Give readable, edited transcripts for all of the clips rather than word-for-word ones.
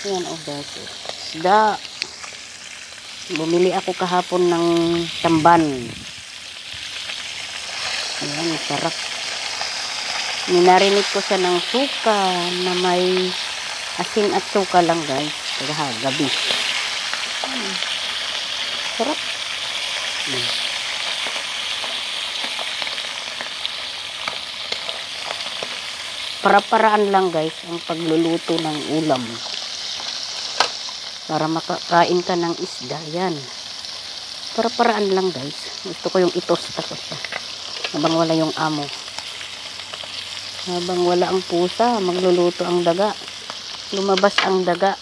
Ayan, oh guys. Isda. Bumili ako kahapon ng tamban. Ayan, sarap. Minarinate ko siya ng suka na may asin at suka lang guys. Gabi. Sarap. Para-paraan lang guys ang pagluluto ng ulam. Para makakain ka ng isda. Yan. Para-paraan lang guys. Gusto ko yung itosta ko siya. Habang wala yung amo. Habang wala ang pusa, magluluto ang daga. Lumabas ang daga.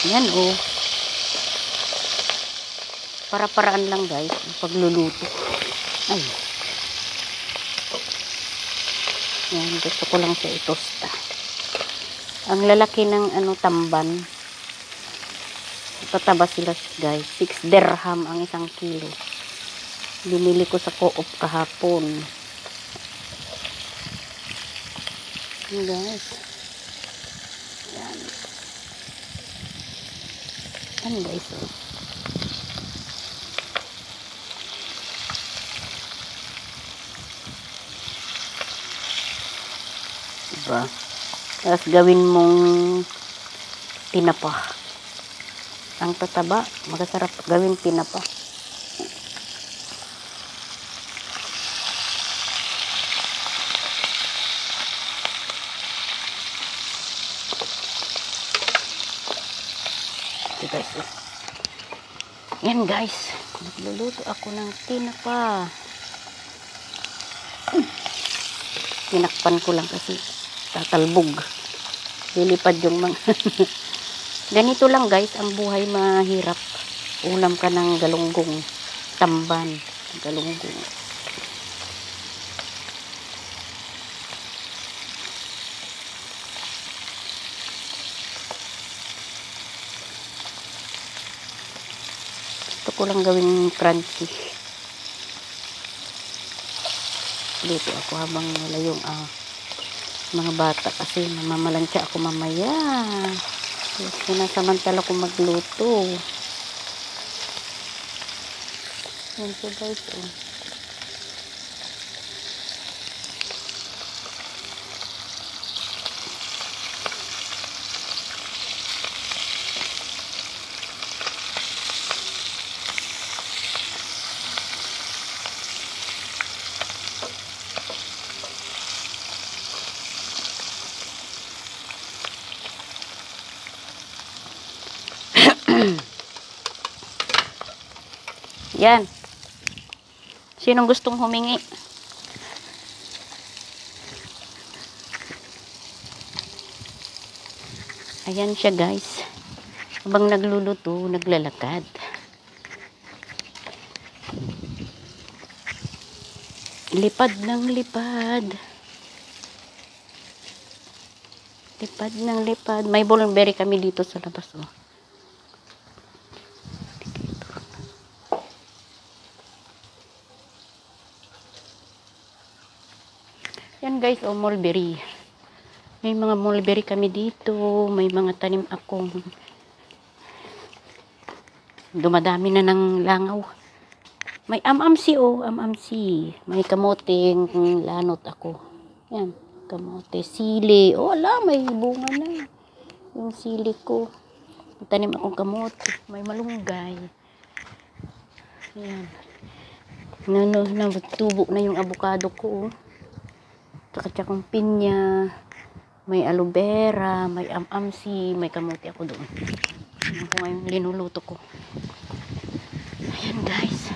Yan oh. Para-paraan lang guys ang pagluluto. Ay. Yan, gusto ko lang siya itosta. Ang lalaki ng tamban. Tataba sila guys. 6 dirham ang 1 kilo. Binili ko sa Co-op kahapon. Yan guys. Yan. Yan guys. Oh. Diba? Tapos gawin mong tinapa. Ang tataba, magasarap gawin tinapa. Ito guys. Yan guys. Nagluluto ako ng tinapa. Tinakpan ko lang kasi tatalbog. Lilipad yung mga ganito lang guys ang buhay, mahirap. Ulam ka ng galunggong, tamban, galunggong. Gusto ko lang gawing crunchy. Dito ako habang wala yung mga bata kasi mamamalansya ako mamaya. Sinasamantala ko magluto. Yan po guys. Oh. Yan. Sinong gustong humingi? Ayan siya guys. Habang nagluluto, naglalakad. Lipad ng lipad. Lipad ng lipad. May blueberry kami dito sa labas. Oh. Yan guys, oh, mulberry. May mga mulberry kami dito. May mga tanim akong dumadami na ng langaw. May amamsi oh, amamsi. May kamoting lanot ako. Yan, kamote, sili. Oh, ala, may bunga na. Yung sili ko. May tanim akong kamote. May malunggay. Yan. Natubo na yung avocado ko oh. Tsakong pinya, may aloe vera, may amamsi, may kamote ako doon. Ano ko ngayon linuluto ko. Ayan guys.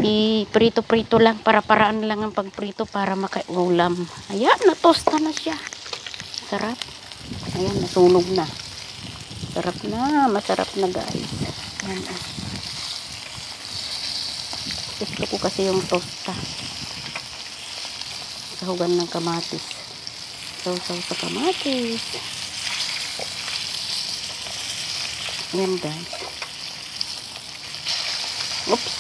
I-prito-prito lang, para-paraan lang ang pagprito para makaulam. Ayan, natosta na siya. Sarap. Ayan, nasunog na. Sarap na, masarap na guys. Ayan. Gusto ko kasi yung tosta. Sahugan ng kamatis. Sausaw sa kamatis. Ayan guys. Oops.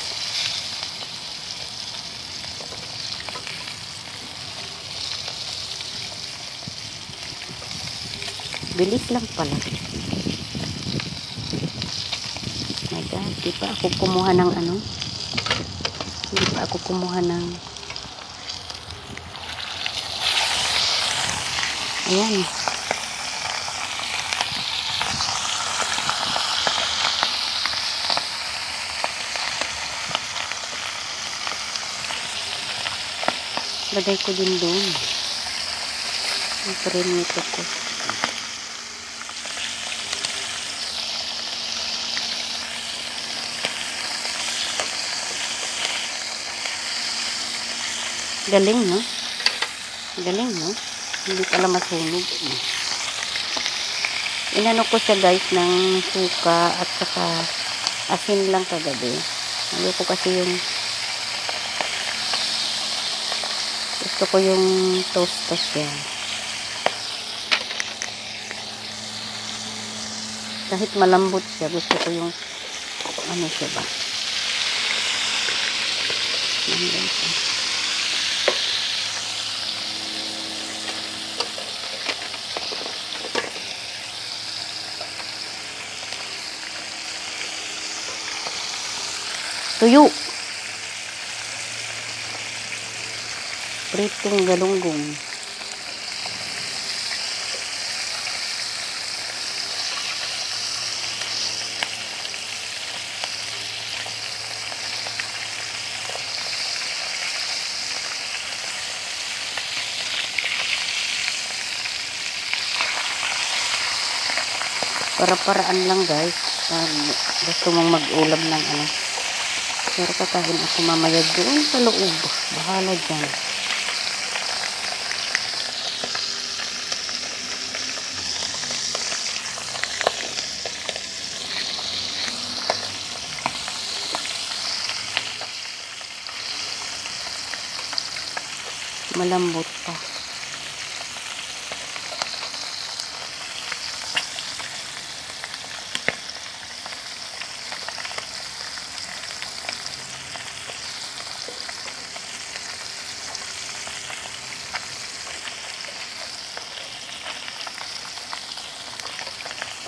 Bilis lang pala. My God, di pa ako kumuha ng ano. Hindi pa ako kumuha ng ayan. Lagay ko din doon. Ang prinito ko. Galing, no? Galing, no? Hindi pala masunog. Inano ko siya, guys, ng suka at saka asin lang kagabi. Ayoko kasi yung gusto ko yung toast siya. Kahit malambot siya, gusto ko yung ano siya ba? Tuyo. Pritong galunggong. Para-paraan lang, guys. Gusto mong mag-ulam ng ano. Pero kakain ako mamaya doon sa loob. Bahala dyan. Malambot pa.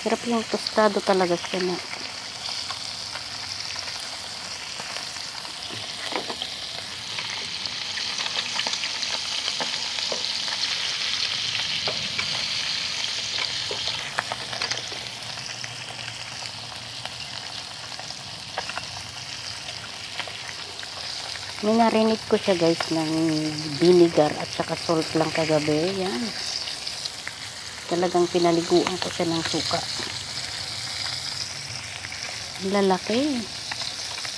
Sarap yung tostado talaga siya na. May narinig ko siya, guys, ng vinegar at saka salt lang kagabi. Yan. Talagang pinaliguan ko siya ng suka. Lalaki.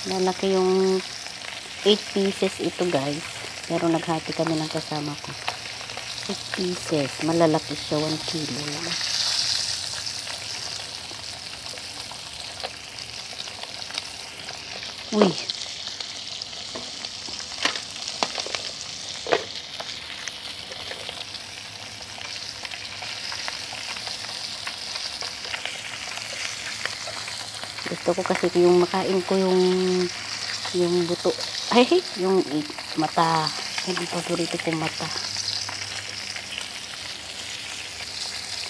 Lalaki yung 8 pieces ito, guys. Pero naghati kami ng kasama ko. 8 pieces. Malalaki siya. 1 kilo. Uy. Gusto ko kasi yung makain ko yung buto. Ay, yung mata. Hindi paborito ko mata.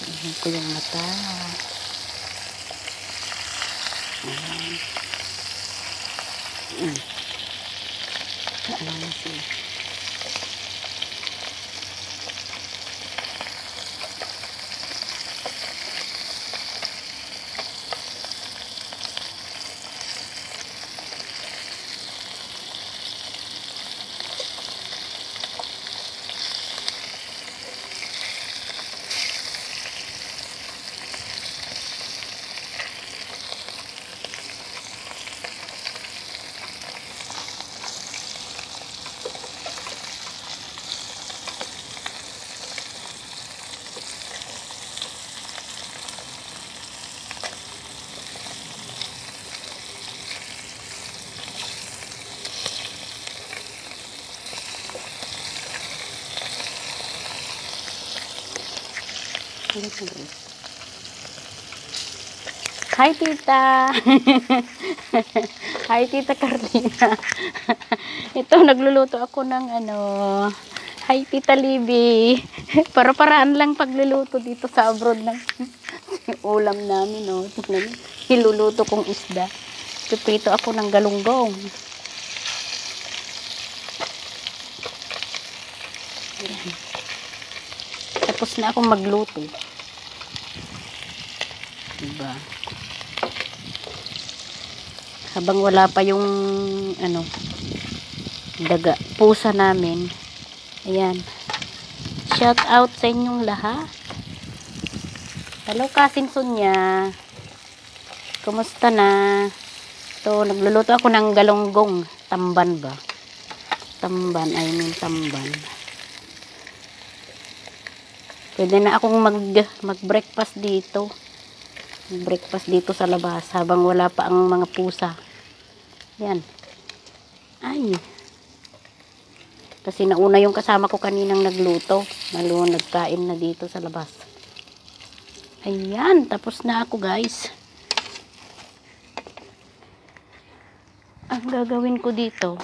Tingnan ko yung mata. Ayan. Ano na siya. Hi, tita. Hi, tita Cardina. Ito, nagluluto ako ng ano. Hi, Tita Libby. Para-paraan lang pagluluto dito sa abroad ng ulam namin, oh. Tingnan niyo, niluluto kong isda. Piprito ako ng galunggong. Ayan. Tapos na akong magluto. Diba? Habang wala pa yung ano, daga, pusa namin. Ayan. Shout out sa inyong lahat. Hello, Kasing Sonya. Kumusta na? So, nagluluto ako ng galunggong. Tamban ba? Tamban, tamban. Pwede na akong mag-breakfast dito. Breakfast dito sa labas habang wala pa ang mga pusa. Yan. Ay. Kasi nauna yung kasama ko kaninang nagluto. Nagkain na dito sa labas. Ayan. Tapos na ako, guys. Ang gagawin ko dito.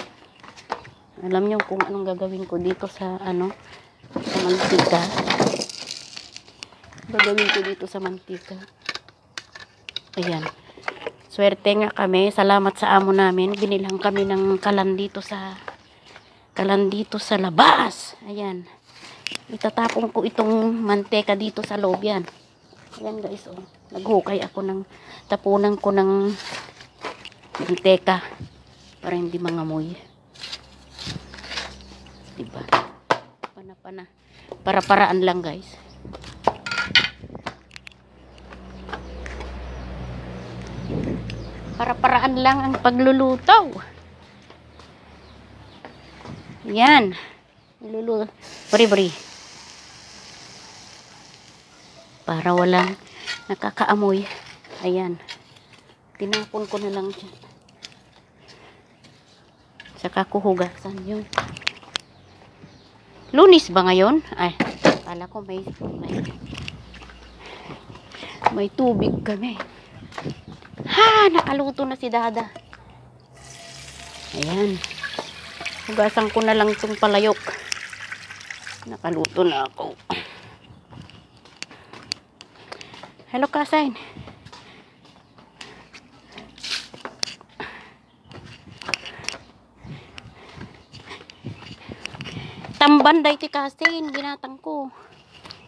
Alam niyo kung anong gagawin ko dito sa sa mantika. Gagawin ko dito sa mantika. Ayan. Swerte nga kami. Salamat sa amo namin. Binilang kami ng kalan dito sa labas. Ayan. Itatapon ko itong manteka dito sa loob yan. Ayan, guys. Oh. Naghukay ako tapunan ko ng manteka para hindi mangamoy. Diba? Pana. Para-paraan lang, guys. Para-paraan lang ang pagluluto. Yan. Luluto. Bari. Para walang nakakaamoy. Ayan. Tinapon ko na lang dyan. Saka kuhugasan yung Lunis ba ngayon? Ay, kala ko may tubig kami. Ha, nakaluto na si Dada. Ayan. Hugasan ko na lang itong palayok. Nakaluto na ako. Hello, Kasain. Tamban dahi ti Kasain, binatang ko.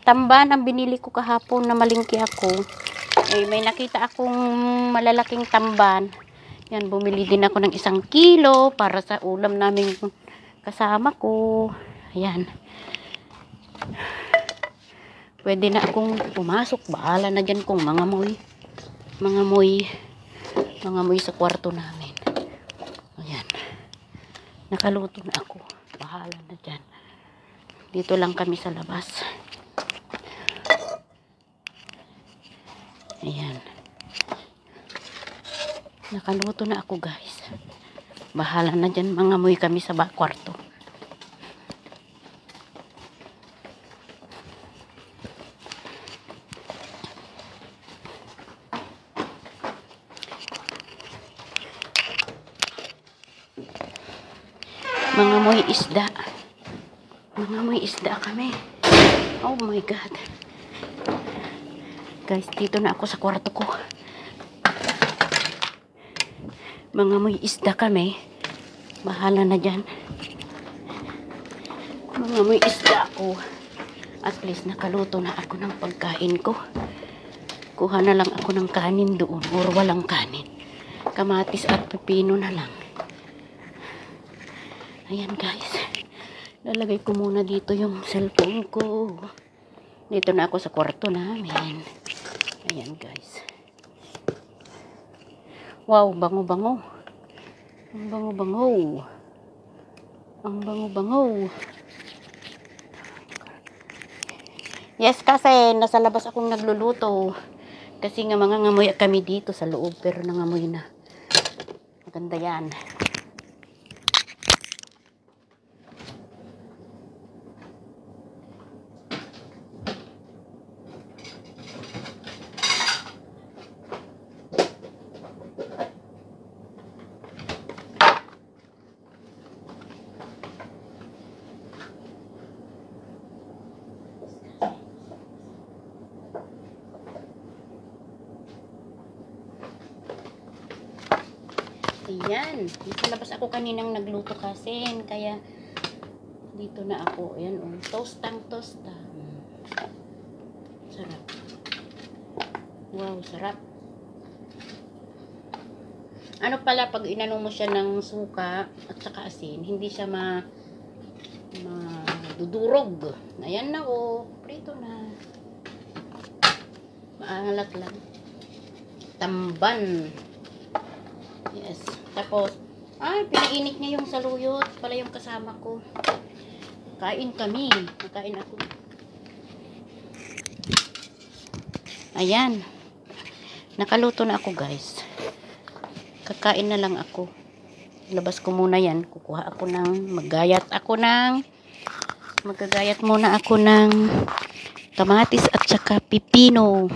Tamban ang binili ko kahapon na malingki ako. May nakita akong malalaking tamban. Yan, bumili din ako ng 1 kilo para sa ulam namin kasama ko. Ayan. Pwede na akong pumasok. Bahala na dyan kung mangamoy sa kwarto namin. Ayan. Nakaluto na ako. Bahala na dyan. Dito lang kami sa labas. Ayan. Nakaluto na ako, guys. Bahala na dyan. Mangamoy kami sa kwarto. Mangamoy isda. Mangamoy isda kami. Oh my God. Guys, dito na ako sa kwarto ko. Mangamoy isda kami. Bahala na dyan. Mangamoy isda ako. At least nakaluto na ako ng pagkain ko. Kuha na lang ako ng kanin doon. Or walang kanin. Kamatis at pepino na lang. Ayan, guys. Lalagay ko muna dito yung cellphone ko. Dito na ako sa kwarto namin. Ayan, guys. Wow, bango-bango. Ang bango-bango. Ang bango-bango. Yes, kasi nasa labas akong nagluluto. Kasi nga mga ngamoy kami dito sa loob. Pero nangamoy na. Maganda yan. Yan. Nasa labas ako kaninang nagluto kasi. Kaya, dito na ako. Ayan, oh. Toastang-toasta. Sarap. Wow, sarap. Ano pala, pag inano mo siya ng suka at saka asin, hindi siya madudurog. Ayan na, oh. Prito na. Maalat lang. Tamban. Yes. Tapos, pinainit niya yung saluyot. Pala yung kasama ko. Kain kami. Nakain ako. Ayan. Nakaluto na ako, guys. Kakain na lang ako. Labas ko muna yan. Magagayat muna ako ng kamatis at saka pipino.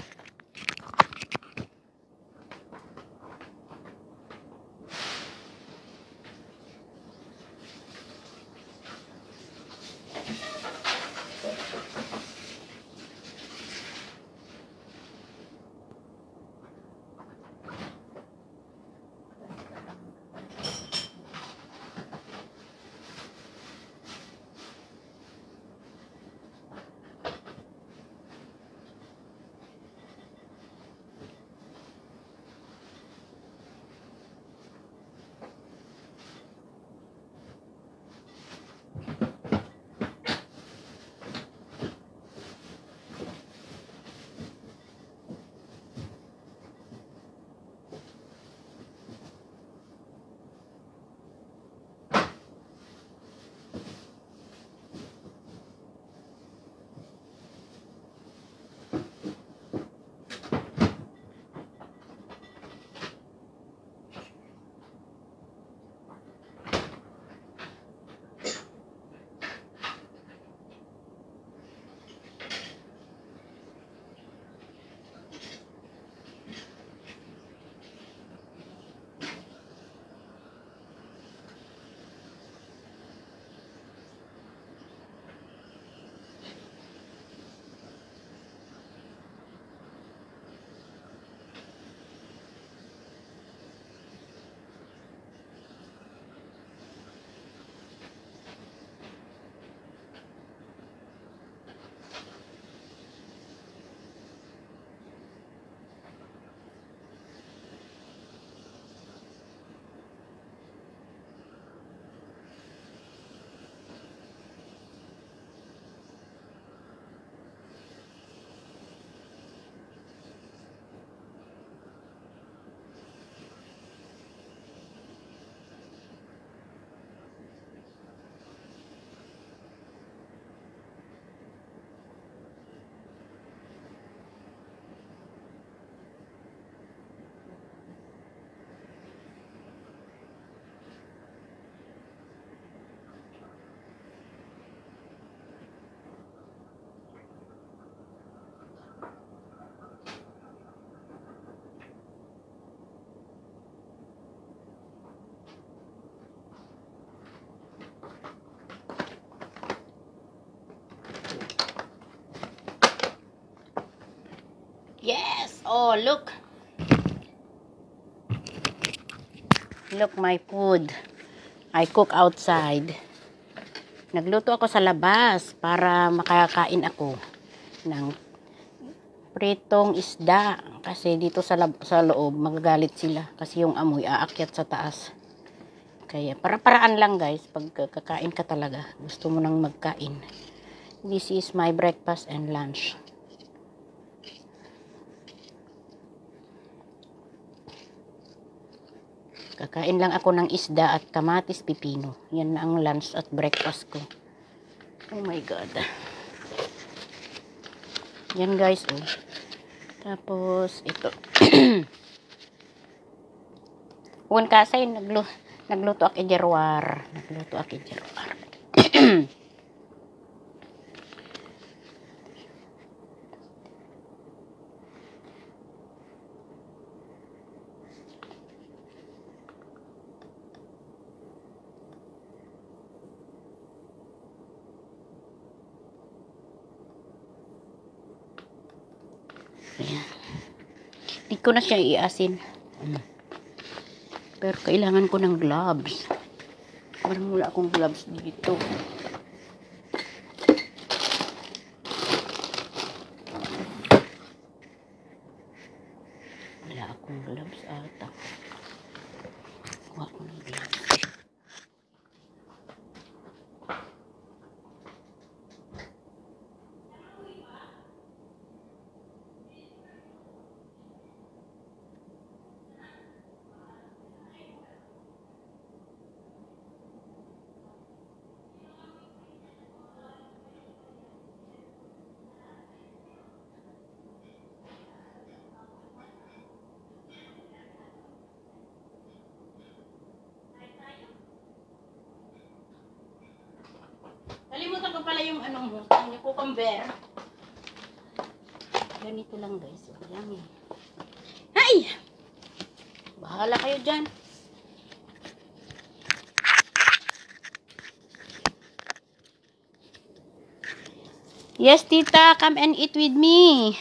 Yes! Oh, look! Look my food. I cook outside. Nagluto ako sa labas para makakain ako ng pritong isda. Kasi dito sa loob, magagalit sila. Kasi yung amoy aakyat sa taas. Kaya para-paraan lang guys, pag kakain ka talaga, gusto mo nang magkain. This is my breakfast and lunch. Kakain lang ako ng isda at kamatis pipino. Yan na ang lunch at breakfast ko. Oh my God. Yan guys, oh. Tapos, ito. Uwan kasi, nagluto ako ijerwar. Ayan. Hindi ko na siya iasin. Pero kailangan ko ng gloves. Parang wala akong gloves dito. Wala akong gloves ata. Kuha ko ng gloves. Kalimutan ko pala yung anong mo, yung cucumber. Ganito lang guys. Ayan eh. Ay! Bahala kayo dyan. Yes, tita. Come and eat with me.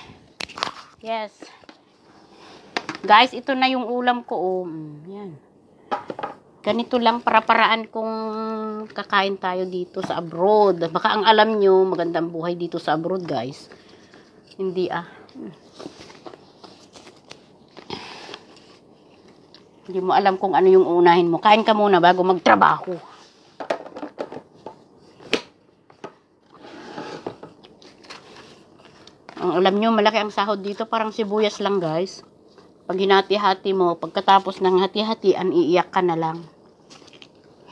Yes. Guys, ito na yung ulam ko. Oh. Yan. Ganito lang para-paraan kung kakain tayo dito sa abroad. Baka ang alam nyo, magandang buhay dito sa abroad, guys. Hindi Hindi mo alam kung ano yung unahin mo. Kain ka muna bago magtrabaho. Ang alam nyo, malaki ang sahod dito. Parang sibuyas lang, guys. Pag hinati-hati mo, pagkatapos ng hati-hatian, iiyak ka na lang.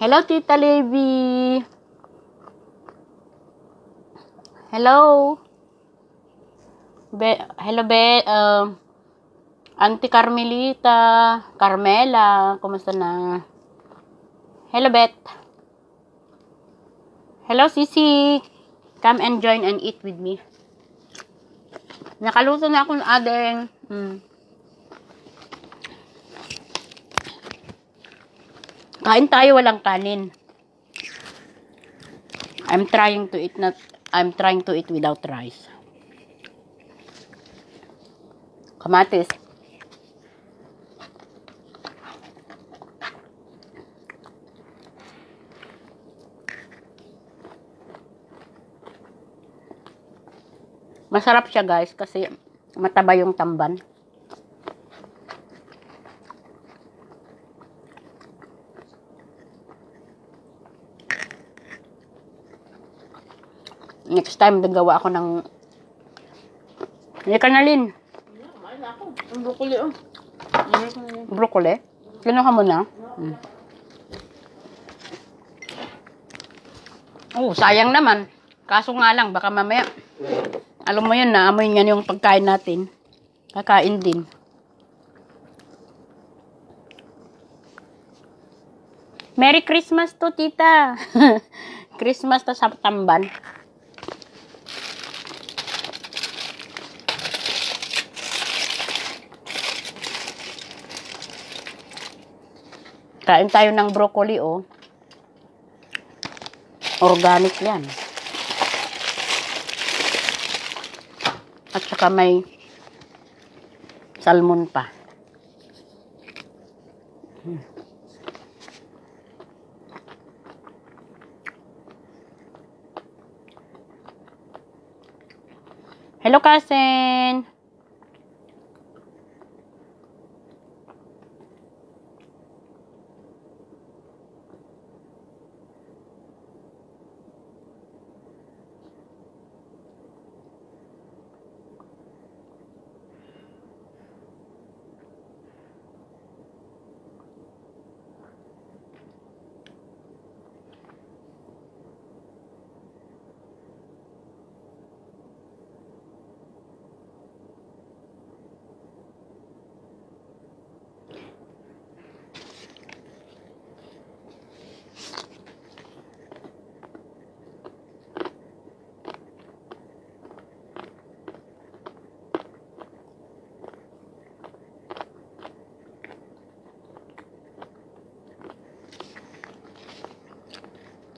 Hello, Tita Levi. Hello. Hello, Auntie Carmelita. Carmela. Kumusta na? Hello, Beth. Hello, Sisi. Come and join and eat with me. Nakaluto na ako ng adeng. Kain tayo walang kanin. I'm trying to eat without rice. Kamatis. Masarap siya guys kasi mataba yung tamban. Next time, nagawa ako ng... Hindi ka na, Lin. Kumain ako. Ang broccoli, oh. Broccoli? Kinuha mo na? Oh, sayang naman. Kaso nga lang, baka mamaya... Alam mo yun, naamoy nga yung pagkain natin. Kakain din. Merry Christmas to, tita. Christmas to sa tamban. Kain tayo ng broccoli, oh. Organic yan. At saka may salmon pa. Hello, cousin.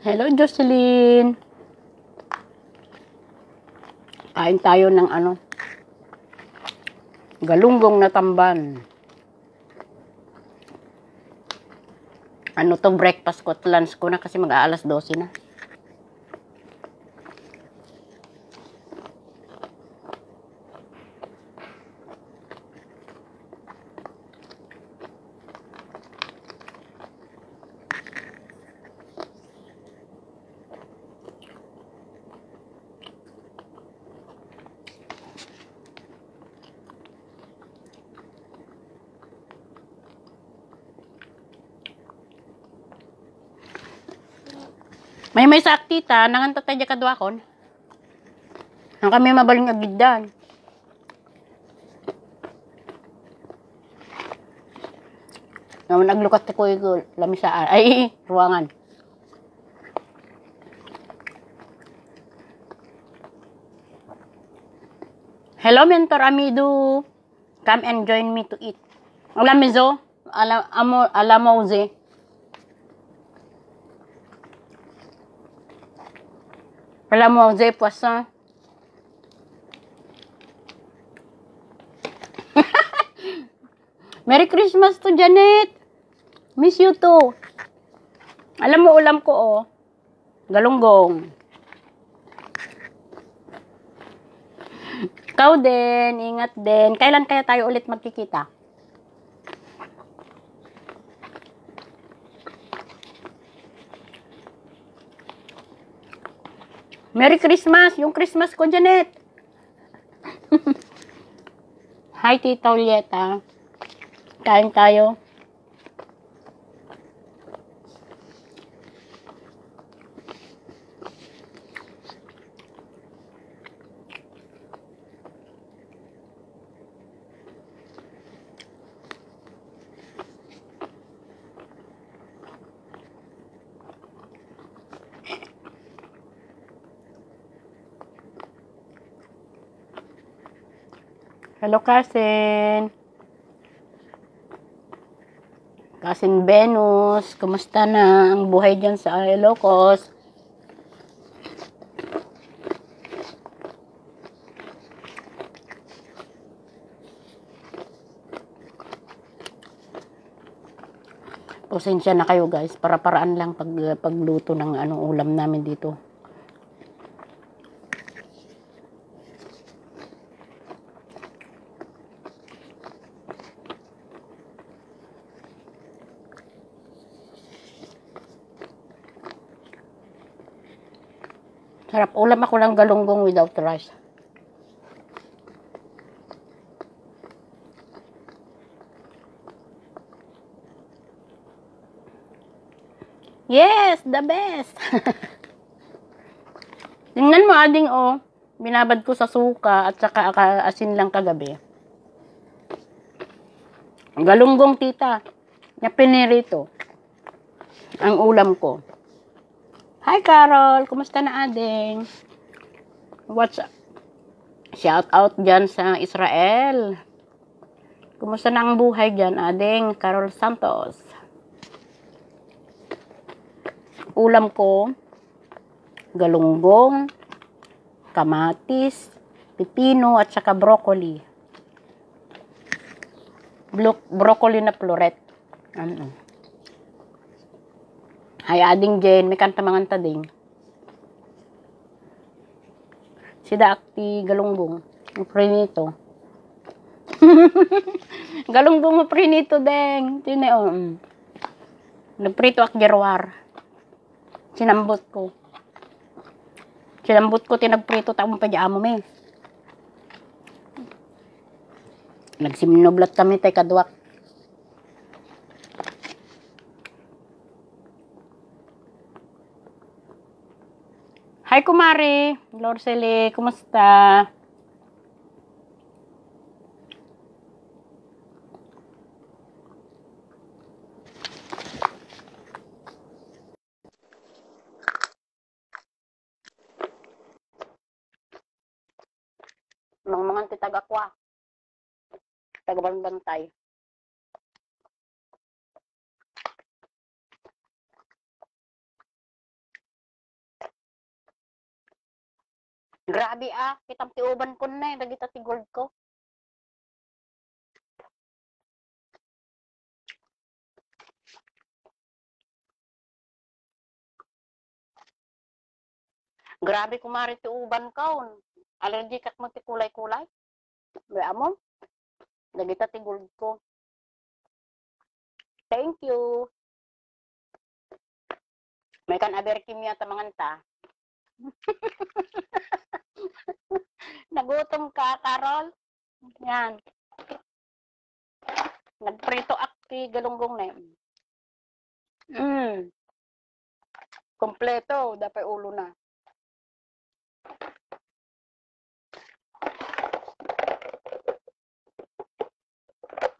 Hello, Jocelyn. Kain tayo ng ano, galunggong na tamban. Ano to, breakfast ko at lunch ko na kasi mag-aalas 12 na. May sa aktita, nangantatay dya kadwakon. Ang kami mabaling agiddan. Naman naglukat ko yung lamisaan. Ay, ruangan. Hello, Mentor Amidu. Come and join me to eat. Alam mo, alam mo, Ze. Alam mo, Ze, poisson. Merry Christmas to Janet. Miss you too. Alam mo, ulam ko, oh. Galunggong. Ikaw din, ingat din. Kailan kaya tayo ulit magkikita? Merry Christmas! Yung Christmas ko, Janet. Hi, Tita Ulieta. Kain tayo. Hello, Cousin. Cousin Venus. Kumusta na ang buhay dyan sa Ilocos? Pasensya na kayo, guys. Para-paraan lang pagluto ng ulam namin dito. Sarap. Ulam ako ng galunggong without rice. Yes! The best! Tingnan mo, ading, oh. Binabad ko sa suka at saka asin lang kagabi. Galunggong, tita. Na pinirito. Ang ulam ko. Hi, Carol. Kumusta na, ading? What's up? Shout out dyan sa Israel. Kumusta na ang buhay dyan, ading? Carol Santos. Ulam ko, galunggong, kamatis, pipino, at saka broccoli. Broccoli na floret. Hay, ading Jen, may kanta manganta ding. Sida akti galunggong, prinito. Galunggong prinito ding. Tine, nagprito ak gerwar. Sinambot ko, tinagprito taong padyamo me. Nagsimnoblat kami tay kadwak. Hi, kumari. Lorcele, kumusta? Mga titag-akwa. Taga-bantay. Grabe kitang tiuban ko na dagita ti gold ko. Grabe kumari ti uban kaon. Allergic at mo ti kulay-kulay. May amo. Nagita ti gold ko. Thank you. May kan aberkim yata manganta. Nagutom ka, Carol? Yan. Nagprito akti galunggong na yun. Kompleto. Dapat ulo na.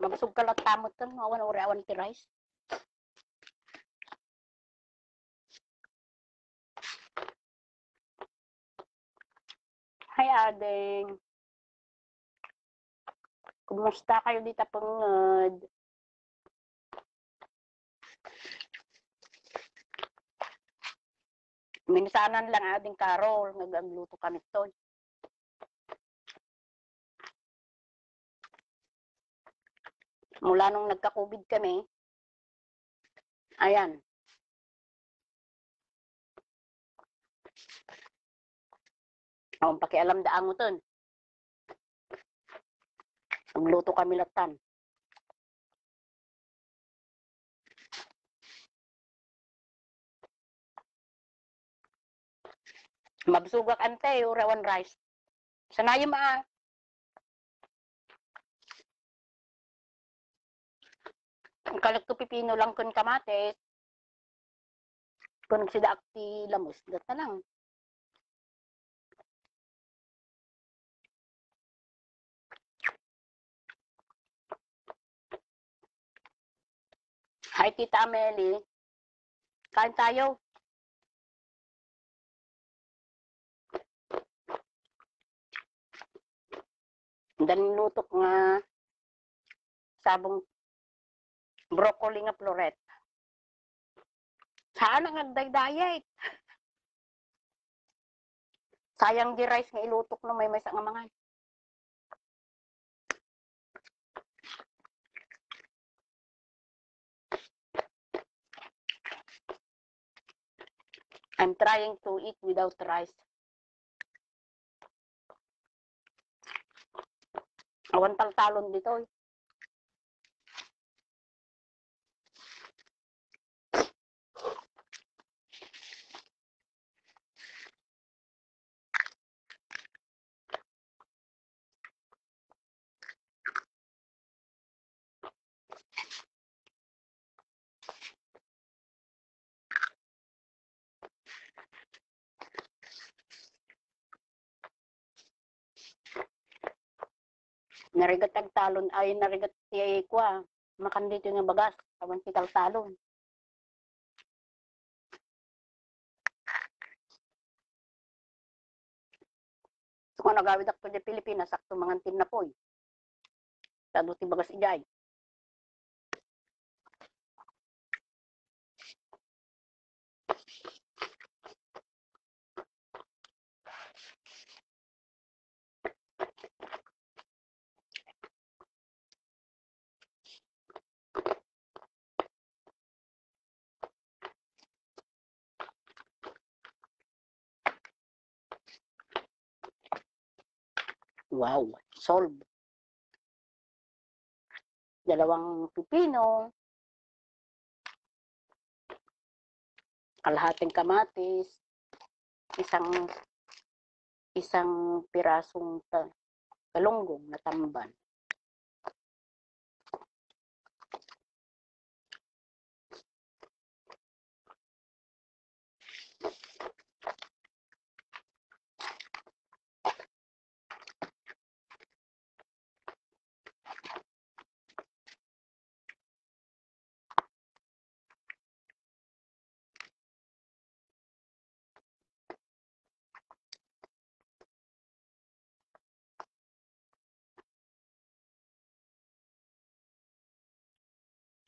Mabsog ka lang tamot kan. Awan uri-awan ti rice. Hi, Adeng. Kumusta kayo dito pangod? Minsanan lang ading Carol. Nagagluto kami to. Mula nung nagka-COVID kami, ayan. Ang pakialam daang mo ton. Magluto kami latan. Mabsugak ante, urawan rice. Sanayo maa. Kalag to pipino lang kun kamates. Kung sida akti lamos, data lang. Hi, Tita Amelie. Kain tayo. Dan lutok nga sabong broccoli nga floret. Saan ang diet? Sayang di rice nga ilutok no may sa nga mga. I'm trying to eat without rice. Awan taltalon dito. Narigat talon ay narigat ti kwa. Makan dito nga bagas. Awan ti taltalon. So kung nagawid ako di Pilipinas, sakto mga tin na po. Sado ti bagas ijay. Wow, solve. Dalawang pipino, kalahating kamatis, isang pirasong galunggong na tamban.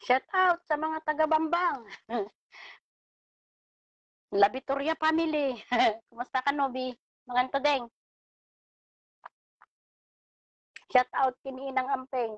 Shout out sa mga taga-Bambang. Labitoria family. Kumusta ka, Nobi? Mga deng. Shout out kininang ampeng.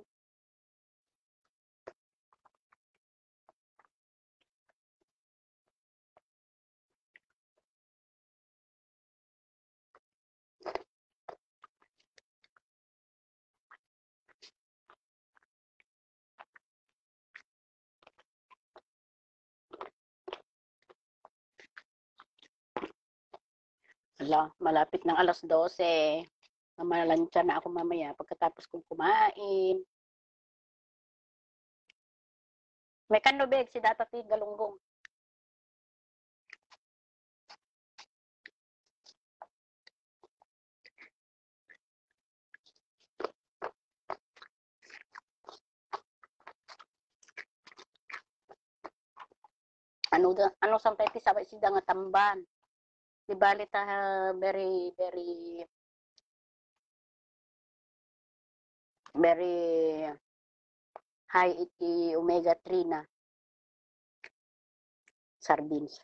Ala, malapit ng 12:00. Mamalantsa na ako mamaya pagkatapos kong kumain. May kanubeg si Datati Galunggong. Ano sampai ti sabay sida nga tamban. Di bali ta very high iti omega 3 na sardines.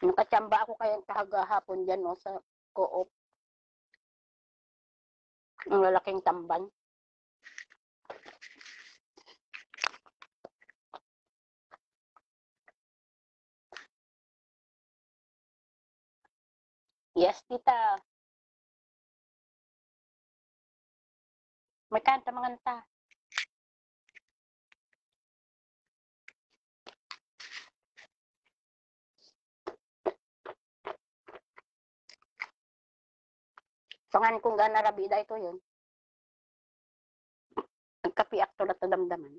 Nakachamba ako kayang kahagahapon dyan no, sa co-op. Ang lalaking tamban. Yes, tita. May kanta manganta. Pangan kung gana rabida ito yun. Nagkapiak to na damdaman.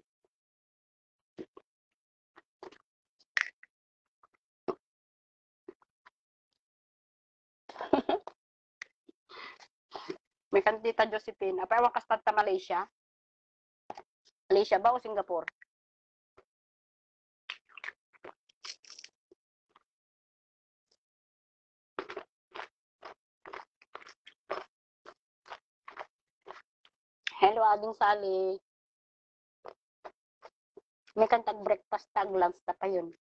May kantita Josephine. Apa ewan kastanta Malaysia? Malaysia ba o Singapore? Hello, Ading Sally. May kantag breakfast tag lunch na pa yun.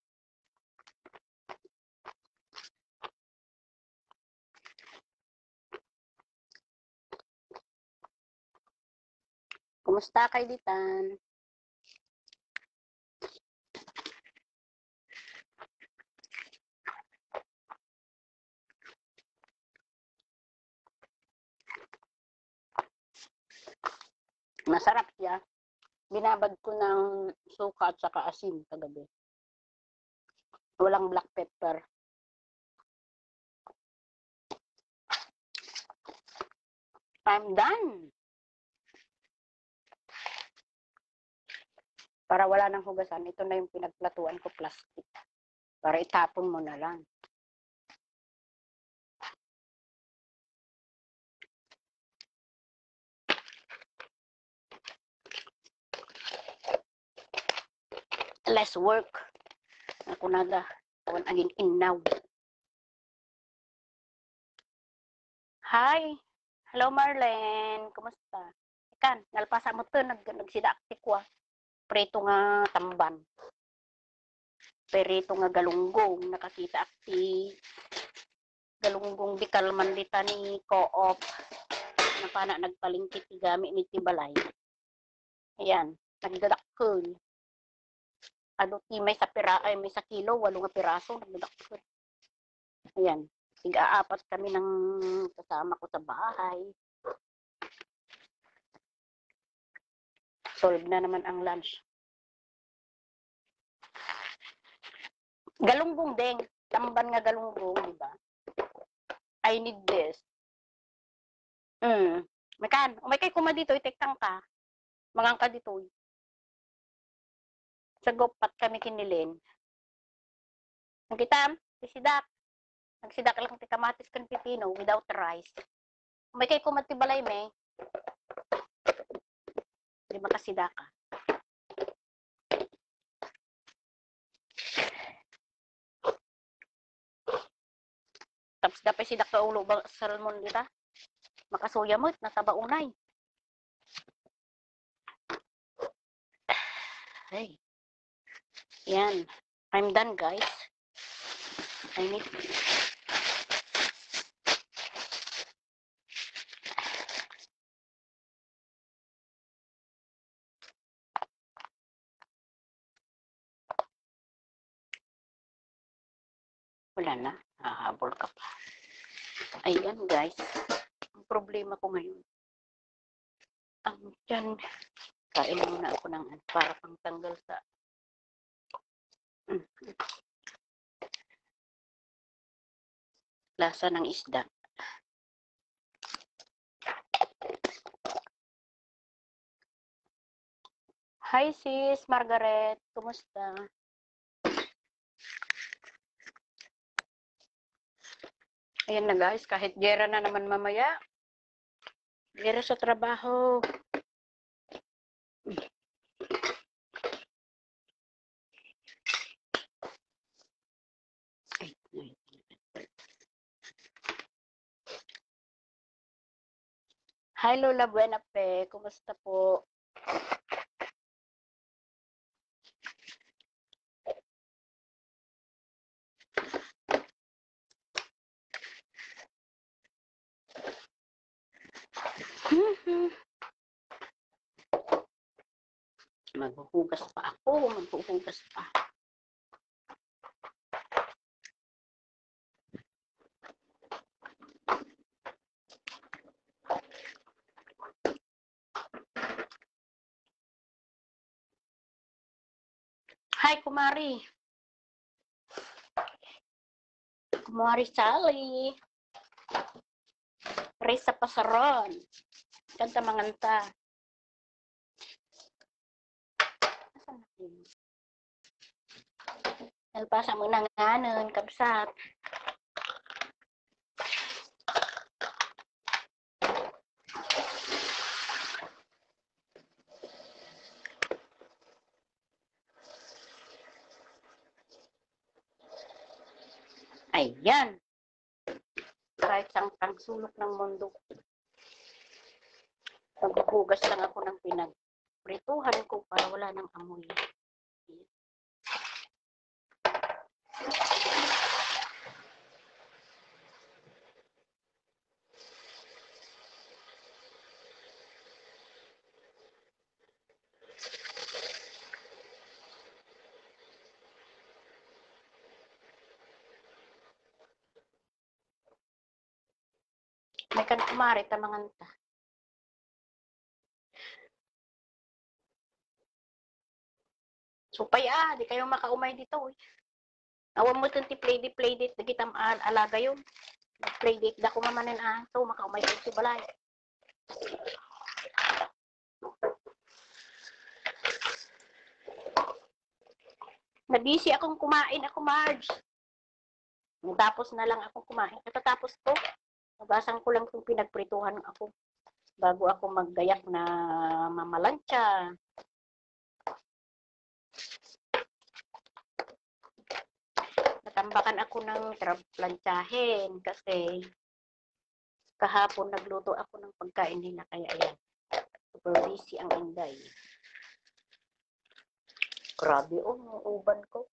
Kumusta kay Ditan? Masarap siya. Binabad ko ng suka at saka asin kagabi. Walang black pepper. I'm done. Para wala nang hugasan, ito na yung pinagplatuan ko, plastic. Para itapon mo na lang. Less work. Ako nada. Tawan aging inaw. Hi. Hello, Marlene. Kumusta? Ikan, nalpasa mo to. Nagsidakti ko. Preto nga tamban. Perito nga galunggong. Nakakita akti galunggong bikal mandita ni co-op. Na pana nagpalingkit gamit ni Tibalay. Ayan. Nagdadakkel. Ano ti may sa may sa kilo, 8 nga piraso. Nagdadakkel. Ayan. Tiga-apat kami ng kasama ko sa bahay. Solve na naman ang lunch. Galunggong ding. Tamban nga galunggong, di ba? I need this. Makan. Umay kay kuma dito, itektang ka. Mangang ka dito. Sa gopat kami kinilin. Nagkitam, sidak. Nagsidak lang ti kamatis kan pipino without rice. Umay kay kuma ti balay me. Di makasida ka. Tapos dapat sidak ka ulo ba salmon kita. Makasuya mo, nataba unay. Hey. Yan. I'm done, guys. I need wala na. Hahabol ka pa. Ayan, guys. Ang problema ko ngayon. ang tiyan. Kain muna ako ng para pang tanggal sa lasa ng isda. Hi sis, Margaret. Kumusta? Ayan na guys, kahit gera na naman mamaya. Gera sa trabaho. Hi Lola Buenape, kumusta po? Maghuhugas pa ako, maghuhugas pa. Hi, Kumari. Kumari Sally. Risa Pasaron. Kanta manganta. Nalpasa mo na nga nun, kabsat. Ayan. Kahit sang sulok ng mundo. Maghuhugas lang ako ng pinagprituhan ko para wala nang amoy. May kan kumari tamanganta. Supay di kayo makaumay dito. Awan mo itong play-date, nagitam alaga yun. Play-date, da ko mamanin so makaumay ko si balay. Nabisi akong kumain ako, Marge. Tapos na lang akong kumain. Katatapos ko, nabasan ko lang kung pinagprituhan ako bago ako maggayak na mamalansya. Natambakan ako ng plantsahin kasi kahapon nagluto ako ng pagkain nila kaya ayan. Super busy ang Inday. Grabe uban ko.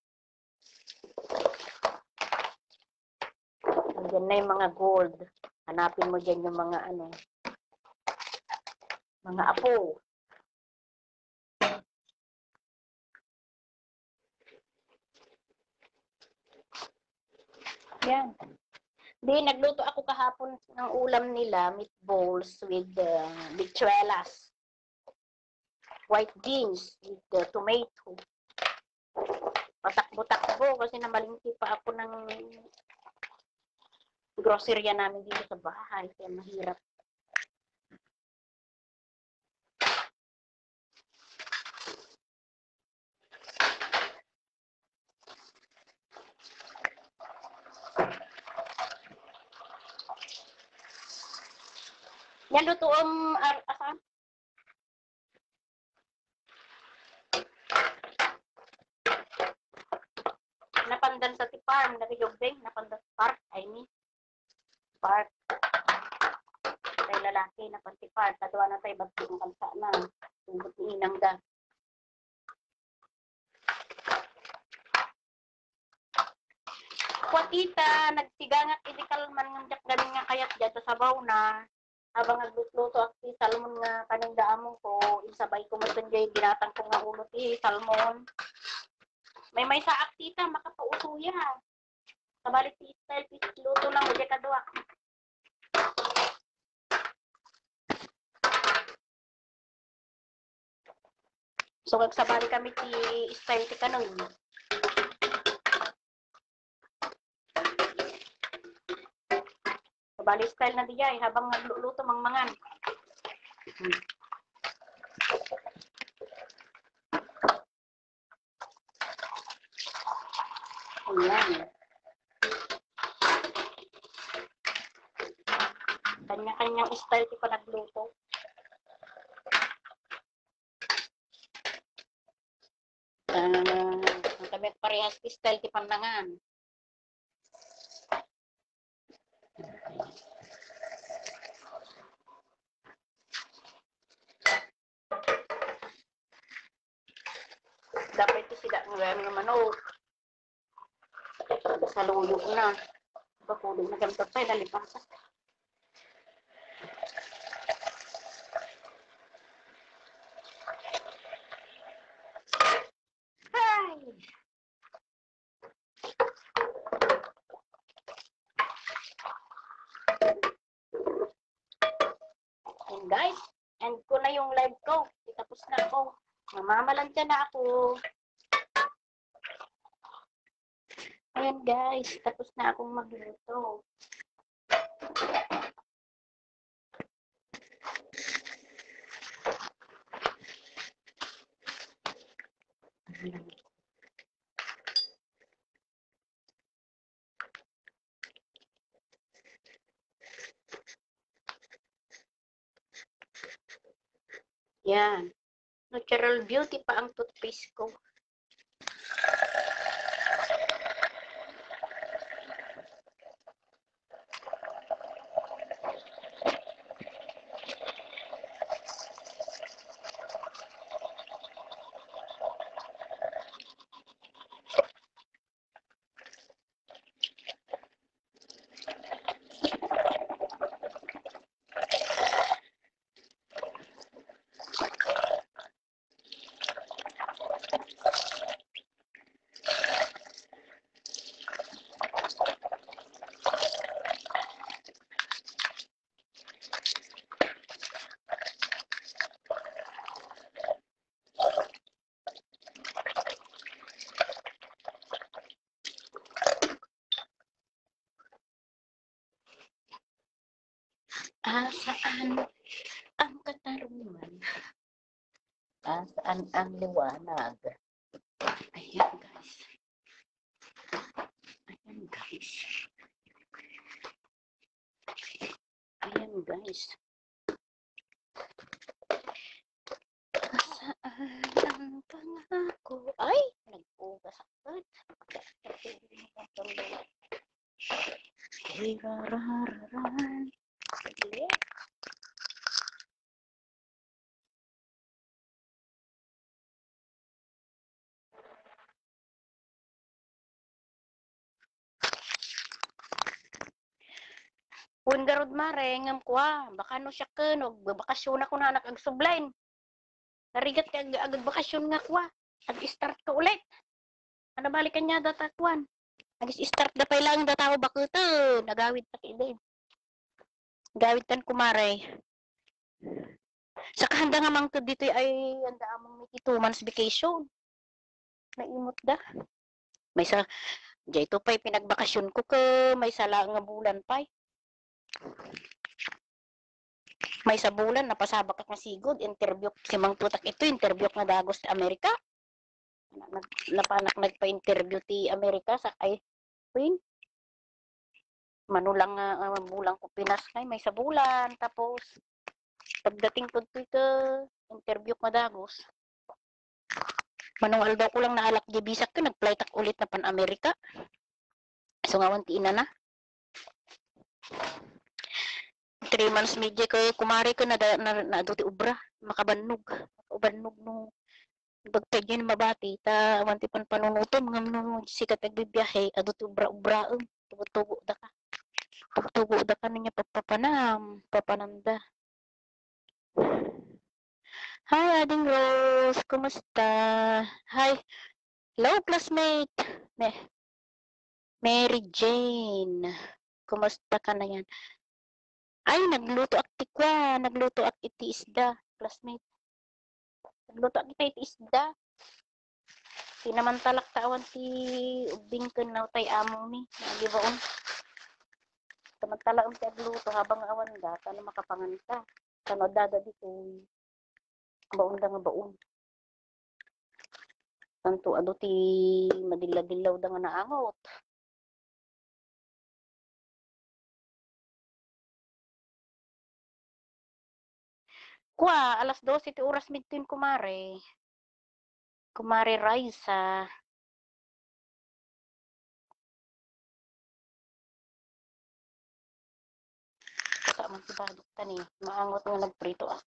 Nandiyan na yung mga gold. Hanapin mo dyan yung mga mga apo. Yan. Di, nagluto ako kahapon ng ulam nila, meatballs with bichuelas. White beans with tomato. Patakbo-takbo kasi namalingki pa ako ng grocery namin dito sa bahay. Kaya mahirap. Yan luto asan? Napandan sa farm, nagayobeng, napandan sa park, I mean. Park. Tay lalaki, napanti park. Tadwa na tayo, ba't yung kalsa na. Tungkot ni inang da. Kwatita, nagsigangat idikal man ng galing nga kayat dyan sa sabaw na. Habang nagluto at si salmon nga kanang daamong ko, isabay ko mo dyan ginatang ko nga ulo ti salmon. May saak tita, makapausuya. Kabalik ti style, luto lang mo dyan kadwa. So, kagsabali kami ti style ti kanon. Sabali style na dijay habang nagluluto mangmangan. Ayan. Kanya-kanyang style ti pa nagluto. Kami parehas ti style ti pandangan. Dapat ito sila ng manok. Sa luyo na. Pakulog na gamit pa, nalipasan. Hi! And guys, end ko na yung live ko. Tapos na ako. Mamamalantya na ako. Ayan guys, tapos na akong magluto. Yan. Natural Beauty pa ang toothpaste ko. Saan ang katarungan? Saan ang liwanag? Ayan guys. Ayan guys. Ayan guys. Saan ang pangako? Ay! Nag-ugas agad. Hirarararan. Sige. Kung garod mare, ngam ko baka no siya ka, no, bakasyon ako na nag-subline. Narigat ka agad bakasyon nga ko Ag-start ka ulit. Ano balikan niya datakwan? Nag-start da pa lang dataw bakuto. Nagawid pa kide. Gawid tan kumare. Sa kahanda nga mang dito ay handa among may 2 months vacation. Naimot da. May sa jay to pa'y pinagbakasyon ko ka, may sala nga bulan pa'y. May sa bulan napasabak ka sigod, interview si Mang Tutak ito, interview nga dagos sa Amerika. Napanak nagpa-interview ti Amerika sa ay Queen. Manulang bulang ko Pinas ngay may sa bulan tapos pagdating ko dito interview nga dagos. Manual daw ko lang naalak di bisak ko nag-flight ak ulit na pan Amerika. So nga wanti ina na. 3 months medyo ko kumari ko na duti ubra makabannog no bagtagyan mabati ta wanti pan panunutom ngam no sikat nagbibiyahe aduti ubra-ubraon tugo da ka niya papananda. Hi Ading Rose, kumusta? Hi, hello classmate. Mary Jane, kumusta ka na yan? Ay, nagluto ak tikwa, nagluto ak iti isda, classmate. Nagluto kita iti isda. Tinamantalak tawan ti ubing ken naw tay among ni. Nagibaon. Tamantala ti agluto habang awan da kana makapangan ka. Kano dada dito. Baon da nga baon. Tanto ado ti madilla-dillaw da nga naangot. Kwa, alas 12 ti oras midtin kumare. Kumare Raisa. Kasa man si Badok tani. Maangot nga nagprito ah.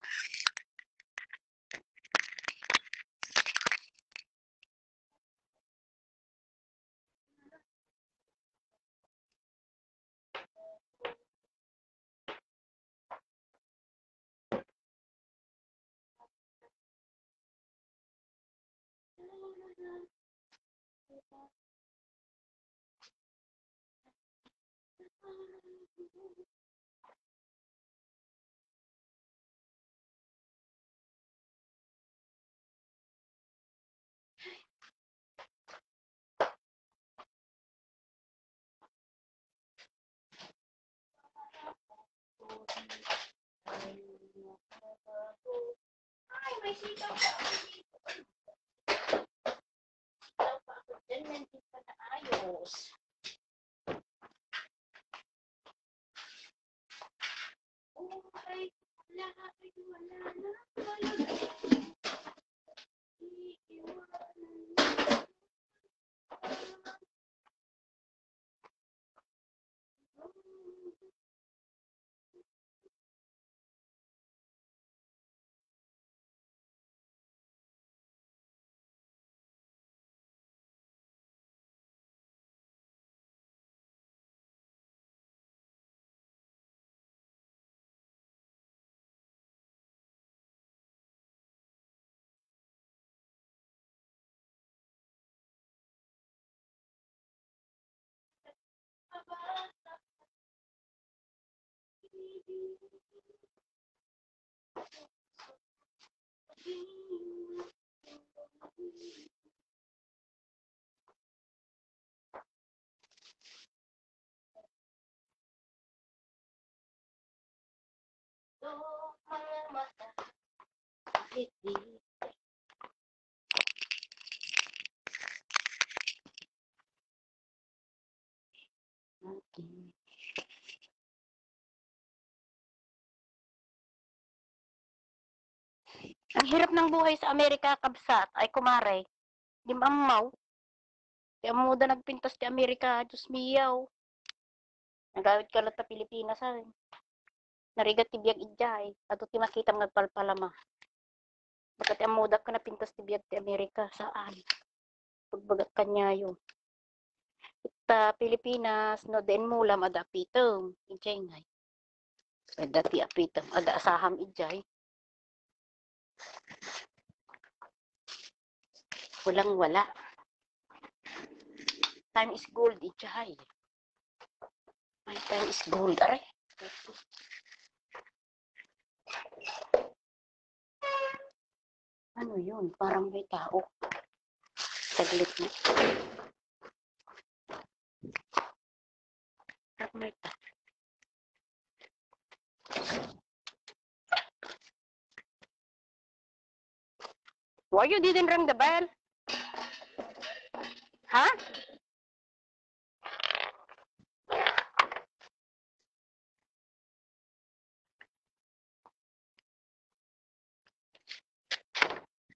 Ay, may sitaw pa. Sitaw pa ako dyan. Hindi pa na ayos. Okay. Wala na. Wala na. Mga mata. Hindi. Okay. Ang hirap ng buhay sa Amerika, kabsat, ay kumare. Di mamaw. Kaya muda nagpintas ti Amerika, Diyos miyaw. Nagawit ka lang ta Pilipinas, ay. Narigat ti biyag ijay. Ato ti makita nagpalpalama. Bagat ang muda ka napintas ti biyag ti Amerika, saan? Pagbagat kanya yun. Ita Pilipinas, no den mulam ada apitom. Ijay ngay. Ada ti apitom, ada asaham ijay. Walang wala. Time is gold, ijay. My time is gold, are. Ano yun? Parang may tao. Saglit na. Parang may tao. Why you didn't ring the bell? Huh?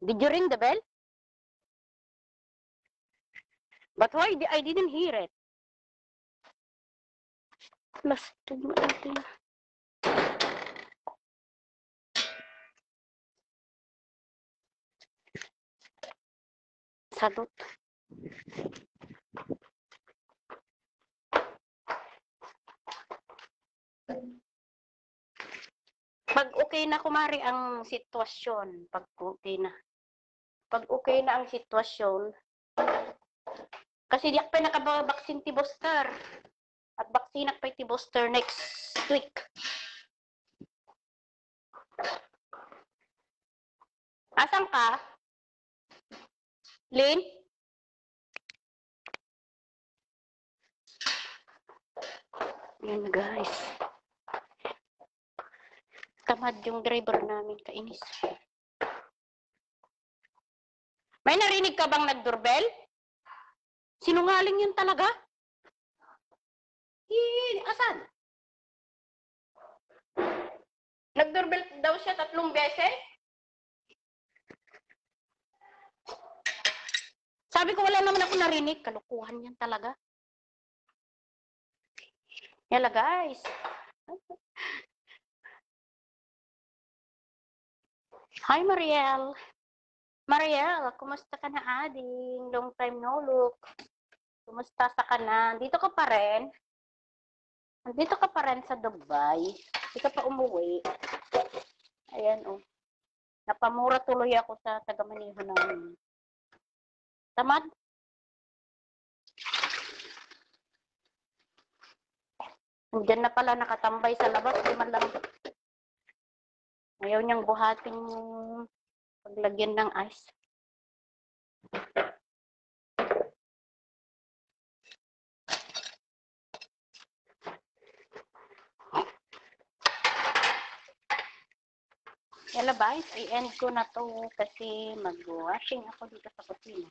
Did you ring the bell? But why I didn't hear it? Lastog mo natin. Salot. Pag okay na kumari ang sitwasyon, pag okay na ang sitwasyon, kasi diyak pa nakabaksin ti booster, at baksinak pa ti booster next week. Asan ka? Lin? Yan guys. Tamad yung driver namin, kainis. May narinig ka bang nagdoorbell? Sinungaling yun talaga? Asan? Nagdoorbell daw siya 3 beses? Sabi ko wala naman ako narinig. Kalukuhan yan talaga. Yala guys. Hi Mariel. Mariel, kumusta ka na ading? Long time no look. Kumusta sa kanan? Dito ka pa rin? Dito ka pa rin sa Dubai. Hindi ka pa umuwi. Ayan oh. Napamura tuloy ako sa taga-Maniho namin. Tamad? Diyan na pala nakatambay sa labas. Di man lang. Ayaw niyang buhatin yung paglagyan ng ice. Yala guys, i-end ko na to kasi mag-washing ako dito sa kusina.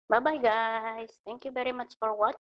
Bye-bye guys. Thank you very much for watching.